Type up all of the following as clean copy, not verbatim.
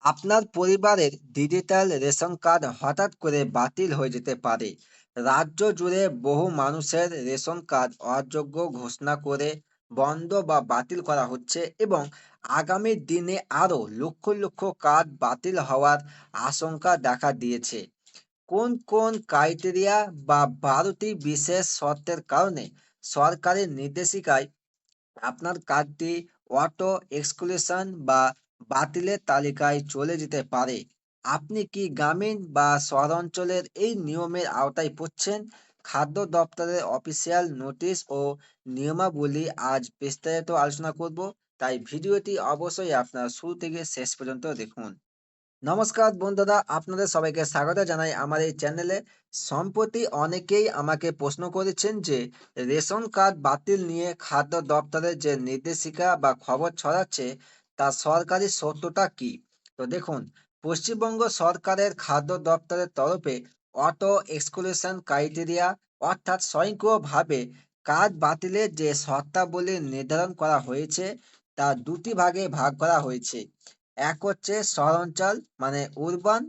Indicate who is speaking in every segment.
Speaker 1: আপনার পরিবারের digital ration card হঠাৎ করে বাতিল হয়ে যেতে পারে। রাজ্য জুড়ে বহু মানুষের রেশন কার্ড অযোগ্য ঘোষণা করে বন্ধ বা বাতিল করা হচ্ছে এবং আগামী দিনে আরও লক্ষ লক্ষ কার্ড বাতিল হওয়ার আশঙ্কা দেখা দিয়েছে। কোন কোন ক্রাইটেরিয়া বা 12টি বিশেষ শর্তের কারণে সরকারি নির্দেশিকায় আপনার কার্ডটি অটো এক্সক্লুশন বা বাতিলের তালিকায় চলে যেতে পারে। আপনি কি গ্রামীণ বা শহরাঞ্চলের এই নিয়মের আওতায় পড়ছেন? খাদ্য দপ্তরের অফিসিয়াল নোটিশ ও নিয়মাবলী আজ বিস্তারিত আলোচনা করব, তাই ভিডিওটি অবশ্যই আপনারা শুরু থেকে শেষ পর্যন্ত দেখুন। নমস্কার বন্ধুরা, আপনাদের সবাইকে স্বাগত জানাই আমার এই চ্যানেলে। সম্প্রতি অনেকেই আমাকে প্রশ্ন করেছেন যে রেশন কার্ড বাতিল নিয়ে খাদ্য দপ্তরের যে নির্দেশিকা বা খবর ছড়াচ্ছে তার সরকারি সত্যতা কি। তো দেখুন, পশ্চিমবঙ্গ সরকারের খাদ্য দপ্তরের তরফে অটো এক্সক্লুশন ক্রাইটেরিয়া অর্থাৎ স্বয়ংক্রিয়ভাবে কার্ড বাতিলের যে শর্তাবলী নির্ধারণ করা হয়েছে তা দুটি ভাগে ভাগ করা হয়েছে। এক হচ্ছে শহরাঞ্চল মানে উরবান,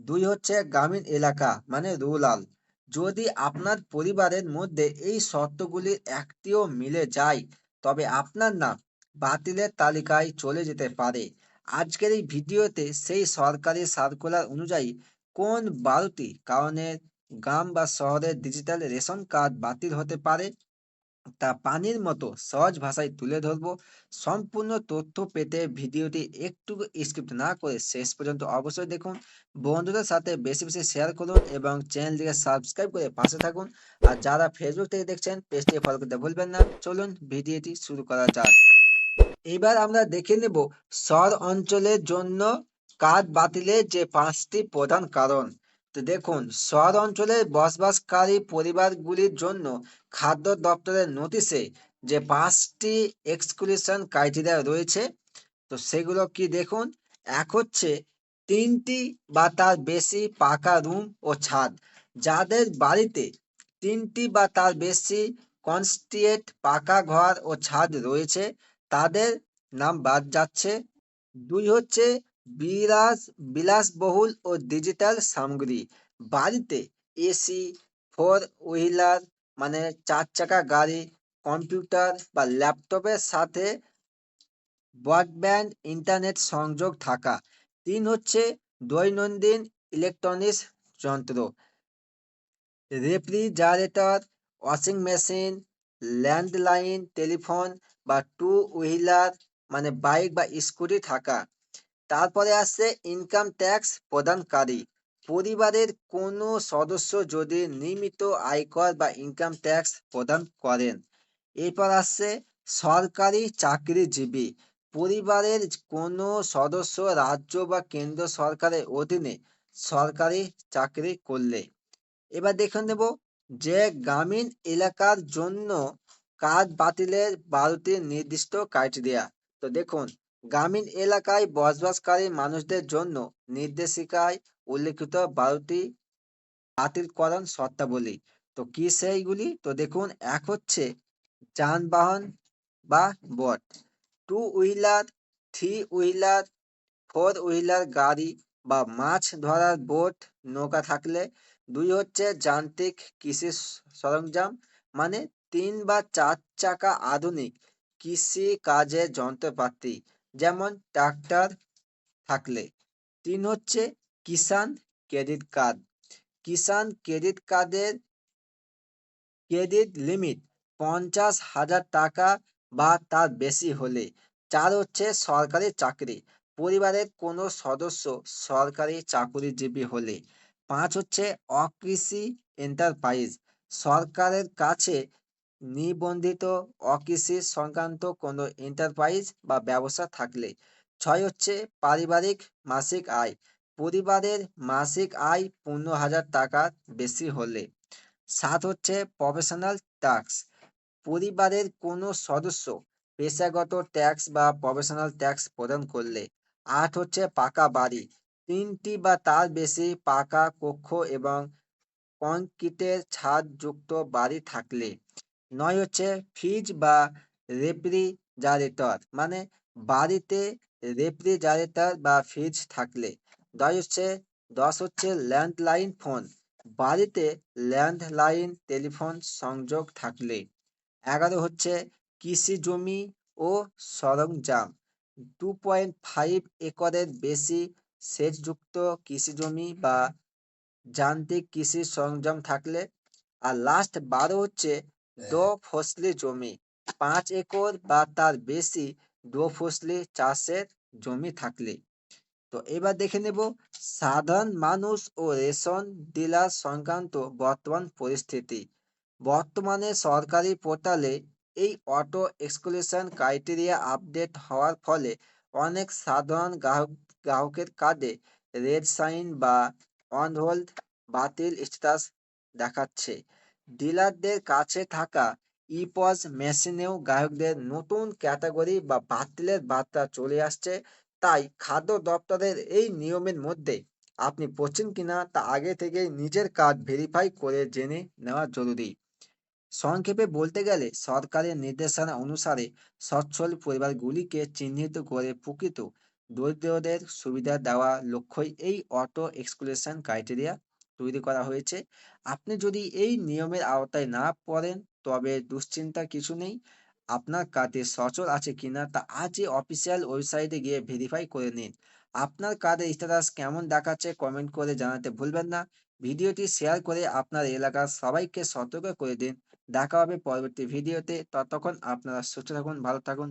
Speaker 1: দুই হচ্ছে গ্রামীণ এলাকা মানে রুরাল। যদি আপনার পরিবারের মধ্যে এই শর্তগুলির একটিও মিলে যায় তবে আপনার নাম বাতিলের তালিকায় চলে যেতে পারে। আজকের এই ভিডিওতে সেই সরকারি সার্কুলার অনুযায়ী কোন 12টি কারণে গ্রাম বা শহরের ডিজিটাল রেশন কার্ড বাতিল হতে পারে তা পানির মতো সহজ ভাষায় তুলে ধরবো। সম্পূর্ণ তথ্য পেতে ভিডিওটি একটু স্কিপ না করে শেষ পর্যন্ত অবশ্যই দেখুন। বন্ধুদের সাথে বেশি বেশি শেয়ার করুন এবং চ্যানেলটিকে সাবস্ক্রাইব করে পাশে থাকুন। আর যারা ফেসবুক থেকে দেখছেন পেজটিকে ফলো করতে ভুলবেন না। চলুন ভিডিওটি শুরু করা যাক। এবার আমরা দেখে নেব শহর অঞ্চলের জন্য কার্ড বাতিলের যে 5টি প্রধান কারণ। তো দেখুন, শহর অঞ্চলে বসবাসকারী পরিবারগুলির জন্য খাদ্য দপ্তরের নোটিশে যে 5টি এক্সক্লুশন ক্রাইটেরিয়া রয়েছে, তো সেগুলো কি দেখুন। এক হচ্ছে 3টি বা তার বেশি পাকা রুম ও ছাদ। যাদের বাড়িতে 3টি বা তার বেশি কনস্টিয়েট পাকা ঘর ও ছাদ রয়েছে তাদের নাম বাদ যাচ্ছে। 2 হচ্ছে বিলাসবহুল ও ডিজিটাল সামগ্রী। বাড়িতে এসি, ফোর হুইলার মানে 4 চাকা গাড়ি, কম্পিউটার বা ল্যাপটপের সাথে ব্রডব্যান্ড ইন্টারনেট সংযোগ থাকা। 3 হচ্ছে দৈনন্দিন ইলেকট্রনিক্স যন্ত্র, refrigerator, washing machine, landline telephone বা টু হুইলার মানে বাইক বা স্কুটি থাকা। তারপরে আসছে ইনকাম ট্যাক্স প্রদানকারী। পরিবারের কোনো সদস্য যদি নিয়মিত আয়কর বা ইনকাম ট্যাক্স প্রদান করেন। এরপর আসছে সরকারি চাকরিজীবী। পরিবারের কোনো সদস্য রাজ্য বা কেন্দ্র সরকারের অধীনে সরকারি চাকরি করলে। এবার দেখে নেব যে গ্রামীণ এলাকার জন্য কার্ড বাতিলের 12টি নির্দিষ্ট ক্রাইটেরিয়া। তো দেখুন, গ্রামীণ এলাকায় বসবাসকারী মানুষদের জন্য নির্দেশিকায় উল্লেখিত 12টি বাতিলকরণ শর্তাবলী। তো কি সেইগুলি? তো দেখুন, এক হচ্ছে যানবাহন বা boat, two wheeler, three wheeler, four wheeler গাড়ি বা মাছ ধরার বোট নৌকা থাকলে। 2 হচ্ছে যান্ত্রিক কৃষি সরঞ্জাম মানে 3 বা 4 চাকা আধুনিক কৃষি কাজের যন্ত্রপাতি যেমন ট্রাক্টর থাকলে। 3 হচ্ছে কিষাণ ক্রেডিট কার্ড। কিষাণ ক্রেডিট কার্ডের ক্রেডিট লিমিট 50,000 টাকা বা তার বেশি হলে। 4 হচ্ছে সরকারি চাকরি। পরিবারের কোনো সদস্য সরকারি চাকুরিজীবী হলে। 5 হচ্ছে অকৃষি এন্টারপ্রাইজ। সরকারের কাছে নিবন্ধিত অকৃষি সংক্রান্ত কোনো এন্টারপ্রাইজ বা ব্যবসা থাকলে। 6 হচ্ছে পারিবারিক মাসিক আয়। পরিবারের মাসিক আয় 15,000 টাকার বেশি হলে। 7 হচ্ছে প্রফেশনাল ট্যাক্স। পরিবারের কোনো সদস্য পেশাগত ট্যাক্স বা প্রফেশনাল ট্যাক্স প্রদান করলে। 8 হচ্ছে পাকা বাড়ি। 3টি বা তার বেশি পাকা কক্ষ এবং কংক্রিটের ছাদযুক্ত বাড়ি থাকলে। 9 হচ্ছে ফ্রিজ বা রেফ্রিজারেটর মানে বাড়িতে রেফ্রিজারেটর বা ফ্রিজ থাকলে। 10 হচ্ছে ল্যান্ডলাইন ফোন, বাড়িতে ল্যান্ডলাইন টেলিফোন সংযোগ থাকলে। 11 হচ্ছে কৃষি জমি ও সরঞ্জাম, 2.5 একরের বেশি সেচযুক্ত কৃষি জমি বা যান্ত্রিক কৃষি সরঞ্জাম থাকলে। আর লাস্ট 12 হচ্ছে দোফসলি জমি, 5 একর বা তার বেশি দোফসলি চাষের জমি থাকলে। তো এবার দেখে নেব সাধারণ মানুষ ও রেশন ডিলার সংক্রান্ত বর্তমান পরিস্থিতি। বর্তমানে সরকারি পোর্টালে এই অটো এক্সক্লুশন ক্রাইটেরিয়া আপডেট হওয়ার ফলে অনেক সাধারণ গ্রাহকের কার্ডে রেড সাইন বা অন হোল্ড বাতিল স্ট্যাটাস দেখাচ্ছে। ডিলারদের কাছে থাকা ইপস মেশিনেও গ্রাহকদের নতুন ক্যাটাগরি বা বাতিলের বার্তা চলে আসছে। তাই খাদ্য দপ্তরের এই নিয়মের মধ্যে আপনি পড়ছেন কিনা তা আগে থেকেই নিজের কার্ড ভেরিফাই করে জেনে নেওয়া জরুরি। সংক্ষেপে বলতে গেলে সরকারের নির্দেশনা অনুসারে সচ্ছল পরিবারগুলিকে চিহ্নিত করে প্রকৃত দরিদ্রদের সুবিধা দেওয়া লক্ষ্যই এই অটো এক্সক্লুশন ক্রাইটেরিয়া তৈরি করা হয়েছে। আপনি যদি এই নিয়মের আওতায় না পড়েন তবে দুশ্চিন্তার কিছু নেই। আপনার কার্ডে সচল আছে কিনা তা আজই অফিসিয়াল ওয়েবসাইটে গিয়ে ভেরিফাই করে নিন। আপনার কার্ডের স্ট্যাটাস কেমন দেখাচ্ছে কমেন্ট করে জানাতে ভুলবেন না। ভিডিওটি শেয়ার করে আপনার এলাকার সবাইকে সতর্ক করে দিন। দেখা হবে পরবর্তী ভিডিওতে। ততক্ষণ আপনারা সুস্থ থাকুন, ভালো থাকুন।